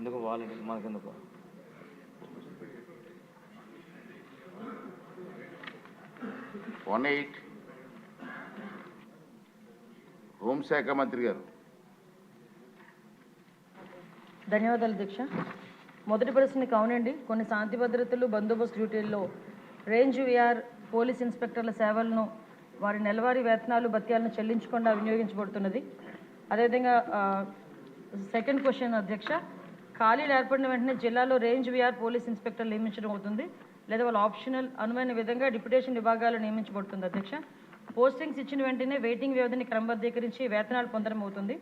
ఎందుకు వాళ్ళకి మనకెందుకు? హోంశాఖ మంత్రి గారు. ధన్యవాదాలు దీక్ష. మొదటి ప్రశ్నకి అవునండి, కొన్ని శాంతి భద్రతలు బందోబస్తు డ్యూటీల్లో రేంజ్ విఆర్ పోలీస్ ఇన్స్పెక్టర్ల సేవలను వారి నెలవారీ వేతనాలు భత్యాలను చెల్లించకుండా వినియోగించబడుతున్నది. అదేవిధంగా సెకండ్ క్వశ్చన్ అధ్యక్ష, ఖాళీలు ఏర్పడిన వెంటనే జిల్లాలో రేంజ్ విఆర్ పోలీస్ ఇన్స్పెక్టర్లు నియమించడం అవుతుంది, లేదా వాళ్ళు ఆప్షనల్ అనువైన విధంగా డిప్యుటేషన్ విభాగాలు నియమించబడుతుంది అధ్యక్ష. పోస్టింగ్స్ ఇచ్చిన వెంటనే వెయిటింగ్ వ్యవధిని క్రమబద్ధీకరించి వేతనాలు పొందడం అవుతుంది.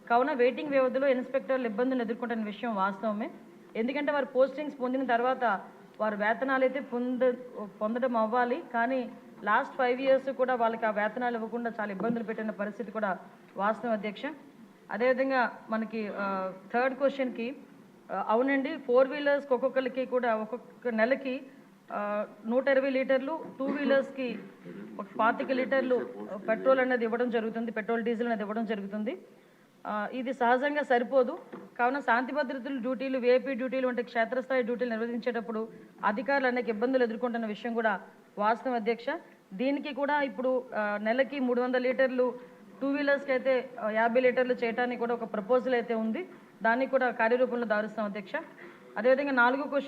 కావున వెయిటింగ్ వ్యవధిలో ఇన్స్పెక్టర్లు ఇబ్బందులు ఎదుర్కొంటున్న విషయం వాస్తవమే. ఎందుకంటే వారు పోస్టింగ్స్ పొందిన తర్వాత వారు వేతనాలు అయితే పొందడం అవ్వాలి, కానీ లాస్ట్ 5 years కూడా వాళ్ళకి ఆ వేతనాలు ఇవ్వకుండా చాలా ఇబ్బందులు పెట్టిన పరిస్థితి కూడా వాస్తవం అధ్యక్ష. అదేవిధంగా మనకి థర్డ్ క్వశ్చన్కి అవునండి, 4 wheelers ఒక్కొక్కరికి కూడా ఒక్కొక్క నెలకి 120 లీటర్లు, 2 wheelersకి 25 లీటర్లు పెట్రోల్ అనేది ఇవ్వడం జరుగుతుంది, పెట్రోల్ డీజిల్ అనేది ఇవ్వడం జరుగుతుంది. ఇది సహజంగా సరిపోదు. కావున శాంతి భద్రతలు డ్యూటీలు, వేపీ డ్యూటీలు వంటి క్షేత్రస్థాయి డ్యూటీలు నిర్వహించేటప్పుడు అధికారులు అనేక ఇబ్బందులు ఎదుర్కొంటున్న విషయం కూడా వాస్తవం అధ్యక్ష. దీనికి కూడా ఇప్పుడు నెలకి 300 లీటర్లు 2 wheelersకి అయితే 50 లీటర్లు చేయడానికి కూడా ఒక ప్రపోజల్ అయితే ఉంది, దాన్ని కూడా కార్యరూపంలో దారుస్తాం అధ్యక్ష. అదేవిధంగా 4వ క్వశ్చన్